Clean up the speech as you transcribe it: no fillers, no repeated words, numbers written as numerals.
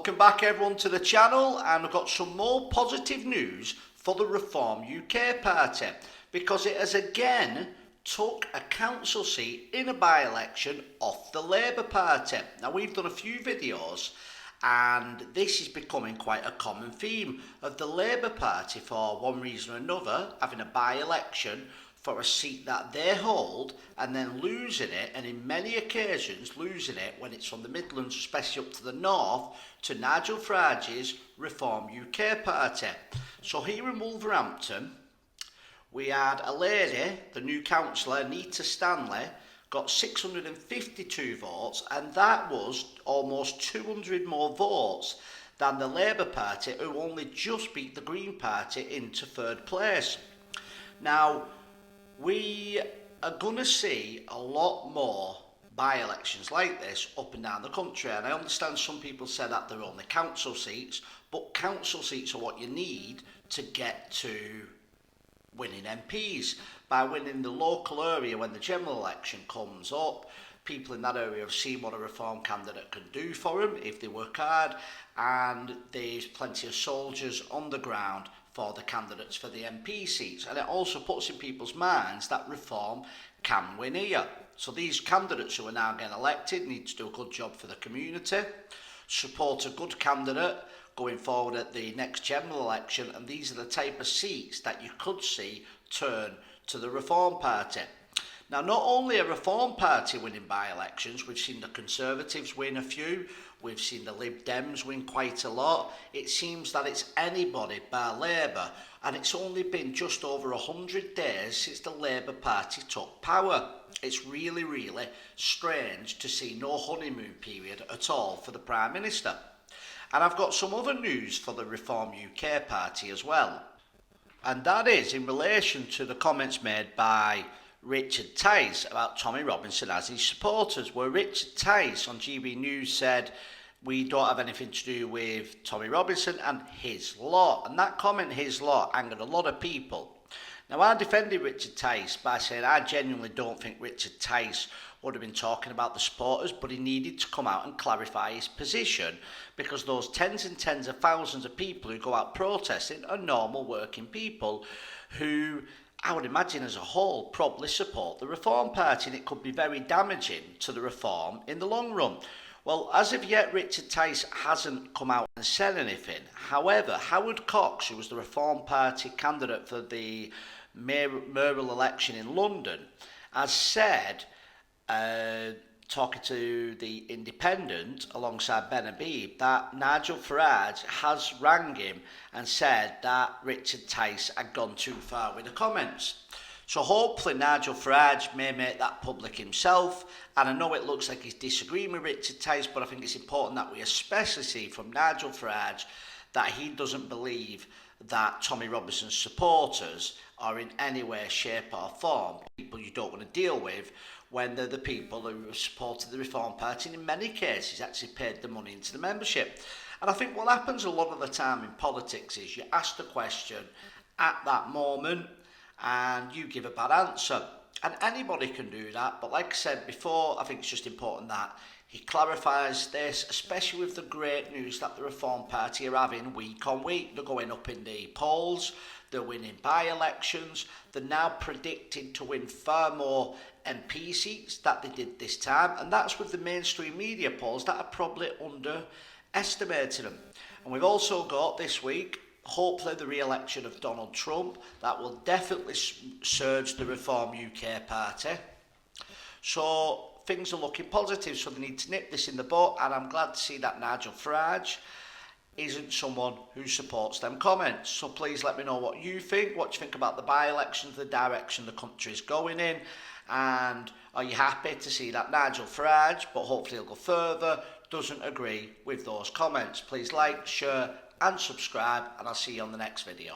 Welcome back everyone to the channel, and we've got some more positive news for the Reform UK party because it has again took a council seat in a by-election off the Labour Party. Now we've done a few videos and this is becoming quite a common theme of the Labour Party for one reason or another having a by-election for a seat that they hold and then losing it, and in many occasions losing it when it's from the Midlands, especially up to the north, to Nigel Farage's Reform UK party. So here in Wolverhampton, we had a lady, the new councillor, Anita Stanley, got 652 votes, and that was almost 200 more votes than the Labour Party, who only just beat the Green Party into third place. Now, we are going to see a lot more by-elections like this up and down the country, and I understand some people say that they're only council seats, but council seats are what you need to get to winning MPs. By winning the local area when the general election comes up, people in that area have seen what a Reform candidate can do for them if they work hard, and there's plenty of soldiers on the ground for the candidates for the MP seats, and it also puts in people's minds that Reform can win here. So these candidates who are now getting elected need to do a good job for the community, support a good candidate going forward at the next general election, and these are the type of seats that you could see turn to the Reform Party. Now, not only a Reform Party winning by-elections, we've seen the Conservatives win a few, we've seen the Lib Dems win quite a lot. It seems that it's anybody bar Labour, and it's only been just over 100 days since the Labour Party took power. It's really, really strange to see no honeymoon period at all for the Prime Minister. And I've got some other news for the Reform UK party as well, and that is in relation to the comments made by Richard Tice about Tommy Robinson as his supporters, where Richard Tice on GB News said, "We don't have anything to do with Tommy Robinson and his lot." And that comment, his lot, angered a lot of people. Now, I defended Richard Tice by saying I genuinely don't think Richard Tice would have been talking about the supporters, but he needed to come out and clarify his position, because those tens and tens of thousands of people who go out protesting are normal working people who, I would imagine as a whole, probably support the Reform Party, and it could be very damaging to the Reform in the long run. Well, as of yet, Richard Tice hasn't come out and said anything. However, Howard Cox, who was the Reform Party candidate for the mayoral election in London, has said, talking to the Independent alongside Ben Habib, that Nigel Farage has rang him and said that Richard Tice had gone too far with the comments. So hopefully Nigel Farage may make that public himself, and I know it looks like he's disagreeing with Richard Tice, but I think it's important that we especially see from Nigel Farage that he doesn't believe that Tommy Robinson's supporters are in any way, shape or form people you don't want to deal with, when they're the people who have supported the Reform Party and in many cases actually paid the money into the membership. And I think what happens a lot of the time in politics is you ask the question at that moment and you give a bad answer. And anybody can do that, but like I said before, I think it's just important that he clarifies this, especially with the great news that the Reform Party are having week on week. They're going up in the polls, they're winning by-elections, they're now predicted to win far more MP seats that they did this time, and that's with the mainstream media polls that are probably underestimating them. And we've also got this week, hopefully, the re-election of Donald Trump. That will definitely surge the Reform UK party. So things are looking positive, so they need to nip this in the bud, and I'm glad to see that Nigel Farage isn't someone who supports them comments. So please let me know what you think. What do you think about the by-elections, the direction the country is going in, and are you happy to see that Nigel Farage, but hopefully he'll go further, doesn't agree with those comments? Please like, share and subscribe, and I'll see you on the next video.